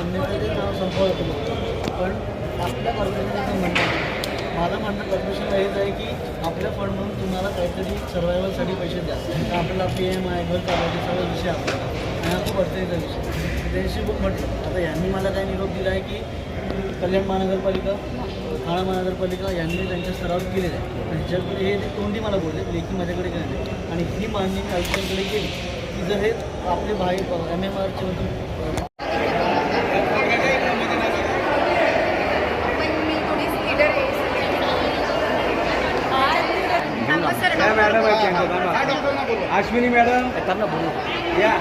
संपवलं होतं. पण आपल्या कॉर्पोरेशनचं म्हणणं माझं म्हणणं कॉर्पोरेशनला हेच आहे की आपल्या फंड म्हणून तुम्हाला काहीतरी सर्वायवलसाठी पैसे द्या. तर आपल्याला PMI घर चालवायचे सगळा विषय आपल्याला आणि हा खूप अडचणीचा विषय. त्यांच्याशी खूप म्हटलं. आता यांनी मला काय निरोप दिला आहे की कल्याण महानगरपालिका, ठाणा महानगरपालिका यांनी त्यांच्या सराव केलेला आहे. त्यांच्याकडे हे तोंडी मला बोलले, लेखी माझ्याकडे काय नाही. आणि ही मागणी मी आयुक्तांकडे केली की जर हे आपले MMRचे मॅडम अश्विनी मॅडम त्यांना बोलू या.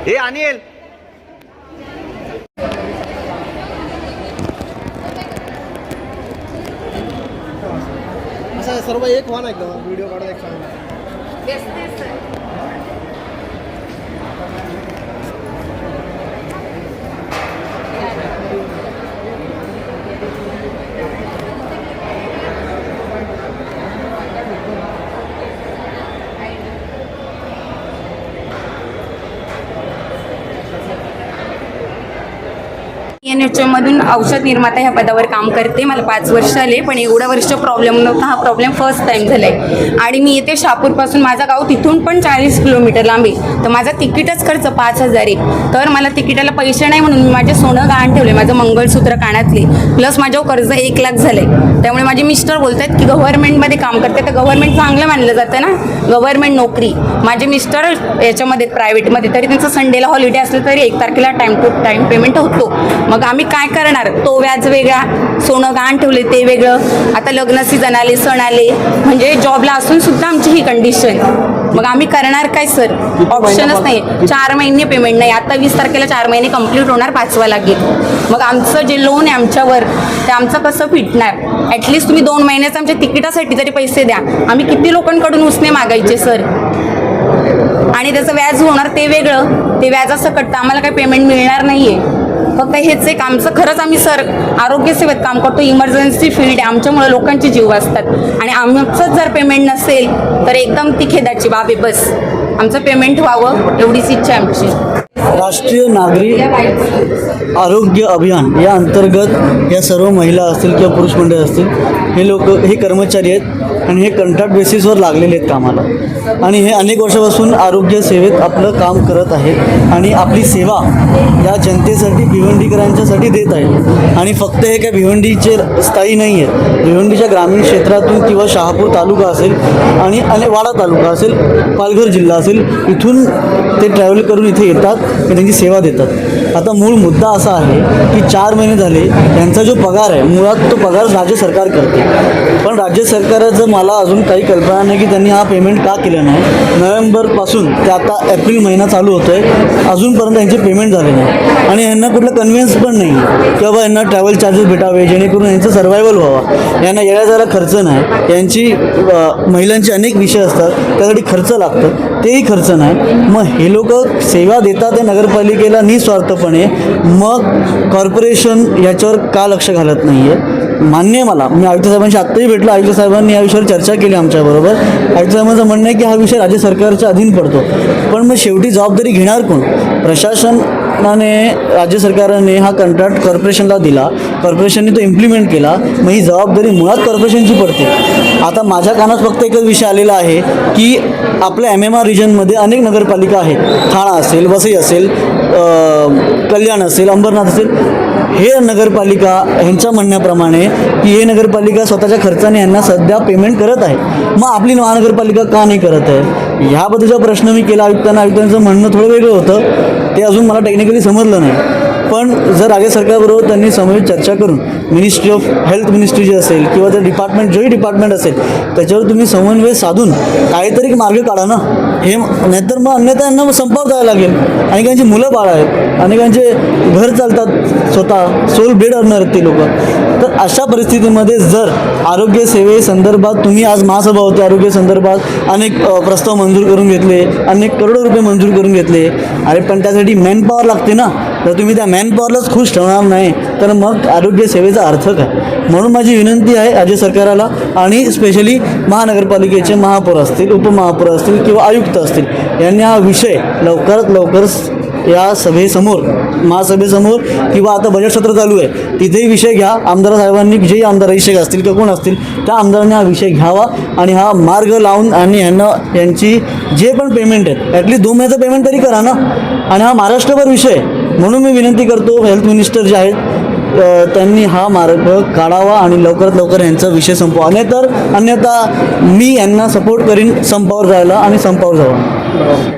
हे अनिल असं सर्व एक व्हा नाही का व्हिडिओ काढायला एक चांगला. NHMमधून औषध निर्माता ह्या पदावर काम करते. मला 5 वर्ष आले, पण एवढा वर्ष प्रॉब्लेम नव्हता. हा प्रॉब्लेम फर्स्ट टाईम झाला आहे. आणि मी येते शहापूरपासून, माझं गाव तिथून पण 40 किलोमीटर लांब आहे. तर माझा तिकीटच खर्च 5,000 आहे. तर मला तिकिटाला पैसे नाही म्हणून मी माझे सोनं गहाण ठेवले, माझं मंगळसूत्र कानातले, प्लस माझ्यावर कर्ज 1 लाख झालं आहे. त्यामुळे माझे मिस्टर बोलत आहेत की गव्हर्नमेंटमध्ये काम करते, तर गव्हर्नमेंट चांगलं मानलं जातं ना, गव्हर्नमेंट नोकरी. माझे मिस्टर याच्यामध्ये प्रायव्हेटमध्ये, तरी त्यांचं संडेला हॉलिडे असलं तरी 1 तारखेला टाईम टू टाईम पेमेंट होतो. मग आम्ही काय करणार? तो व्याज वेगळा, सोनं गहाण ठेवले ते वेगळं, आता लग्न सीझन आले, सण आले, म्हणजे जॉबला असून सुद्धा आमची ही कंडिशन. मग आम्ही करणार काय सर? ऑप्शनच नाही. 4 महिने पेमेंट नाही. आता 20 तारखेला 4 महिने कंप्लीट होणार, 5वा लागेल. मग आमचं जे लोन आहे आमच्यावर, ते आमचं कसं फिटणार? ॲटलिस्ट तुम्ही 2 महिन्याचं आमच्या तिकिटासाठी तरी पैसे द्या. आम्ही किती लोकांकडून उसने मागायचे सर? आणि त्याचं व्याज होणार ते वेगळं, ते व्याजासकट आम्हाला काही पेमेंट मिळणार नाही आहे. फक्त हेच एक आमचं खरंच आम्ही सर आरोग्य सेवेत काम करतो, इमर्जन्सी फील्ड आहे, आमच्यामुळे लोकांचे जीव वाचतात. आणि आमचंच जर पेमेंट नसेल तर एकदम ती खेदाची बाब आहे. बस आमचं पेमेंट व्हावं एवढीच इच्छा आहे आमची. राष्ट्रीय नागरी आरोग्य अभियान या अंतर्गत या सर्व महिला असतील किंवा पुरुष मंडळ असतील, हे कर्मचारी आहेत आणि हे कंत्राट बेसिसवर लागलेले आहेत कामाला. आणि हे अनेक वर्षापासून आरोग्य सेवेत आपलं काम करत आहेत आणि आपली सेवा या जनतेसाठी, भिवंडीकरांच्यासाठी देत आहेत. आणि फक्त हे काय भिवंडीचे स्थायी नाही आहेत, भिवंडीच्या ग्रामीण क्षेत्रातून किंवा शहापूर तालुका असेल आणि वाडा तालुका असेल, पालघर जिल्हा असेल, इथून ते ट्रॅव्हल करून इथे येतात आणि त्यांची सेवा देतात. आता मूळ मुद्दा असा आहे की 4 महिने झाले यांचा जो पगार आहे, मुळात तो पगार राज्य सरकार करते. पण राज्य सरकारचं मला अजून काही कल्पना नाही की त्यांनी हा पेमेंट का केला नाही. नोव्हेंबरपासून ते आता एप्रिल महिना चालू होतो आहे, अजूनपर्यंत यांचे पेमेंट झाले नाही. आणि यांना कुठलं कन्व्हिन्स पण नाही की बाबा यांना ट्रॅव्हल चार्जेस भेटावे जेणेकरून यांचं सर्वायवल व्हावा. यांना येण्या जायला खर्च नाही, यांची महिलांचे अनेक विषय असतात त्यासाठी खर्च लागतं, तेही खर्च नाही. मग हे लोक सेवा देतात त्या नगरपालिकेला निस्वार्थपणे, मग कॉर्पोरेशन याच्यावर का लक्ष घालत नाही आहे? मान्य आहे मला, मी आयुक्त साहेबांशी आत्ताही भेटलो, आयुक्त साहेबांनी या विषयावर चर्चा केली आमच्याबरोबर. आयुक्त साहेबांचं म्हणणं आहे की हा विषय राज्य सरकारच्या अधीन पडतो. पण मग शेवटी जबाबदारी घेणार कोण? प्रशासनाने, राज्य सरकारने हा कंत्राट कॉर्पोरेशनला दिला, कॉर्पोरेशनने तो इम्प्लिमेंट केला, मग ही जबाबदारी मुळात कॉर्पोरेशनची पडते. आता माझ्या कानात फक्त एकच विषय आलेला आहे की आपल्या MMR रिजनमध्ये अनेक नगरपालिका आहेत, ठाणा असेल, वसई असेल, कल्याण असेल, अंबरनाथ असेल. हे नगरपालिका ह्यांच्या म्हणण्याप्रमाणे की हे नगरपालिका स्वतःच्या खर्चाने यांना सध्या पेमेंट करत आहे, मग आपली महानगरपालिका का नाही करत आहे? ह्याबद्दलचा प्रश्न मी केला आयुक्तांना. आयुक्तांचं म्हणणं थोडं वेगळं होतं, ते अजून मला टेक्निकली समजलं नाही. पण जर राज्य सरकारबरोबर त्यांनी समवेत चर्चा करून मिनिस्ट्री ऑफ हेल्थ मिनिस्ट्री जी असेल किंवा ते डिपार्टमेंट, जोही डिपार्टमेंट असेल, त्याच्यावर तुम्ही समन्वय साधून काहीतरी मार्ग काढा ना. हे नाहीतर मग अन्यथा यांना संपावर जायला लागेल. अनेकांची मुलं बाळ आहेत, अनेकांचे घर चालतात, स्वतः सोल बेड अर्नर आहेत ते लोक. तर अशा परिस्थितीमध्ये जर आरोग्य सेवेसंदर्भात तुम्ही आज महासभा होते, आरोग्य संदर्भात अनेक प्रस्ताव मंजूर करून घेतले, अनेक करोडो रुपये मंजूर करून घेतले. अरे पण त्यासाठी मॅनपॉवर लागते ना. जर तुम्ही त्या मॅनपॉवरलाच खुश ठेवणार नाही तर मग आरोग्य सेवेचा अर्थ काय. म्हणून माझी विनंती आहे राज्य सरकाराला आणि स्पेशली महानगरपालिकेचे महापौर असतील, उपमहापौर असतील किंवा आयुक्त असतील, यांनी हा विषय लवकरात लवकर या सभेसमोर, महासभेसमोर किंवा आता बजेट सत्र चालू आहे तिथेही विषय घ्या. आमदार साहेबांनी, जेही आमदार अभिषेक असतील किंवा कोण असतील, त्या आमदारांनी हा विषय घ्यावा आणि हा मार्ग लावून आणि यांची जे पण पेमेंट आहेत ॲटलीस्ट 2 महिन्याचं पेमेंट तरी करा ना. आणि हा महाराष्ट्रभर विषय आहे. म्हणून मी विनंती करतो हेल्थ मिनिस्टर जे आहेत त्यांनी हा मार्ग काढावा आणि लवकरात लवकर यांचा विषय संपवा. अन्यथा मी यांना सपोर्ट करीन संपावर जायला आणि संपावर जावं.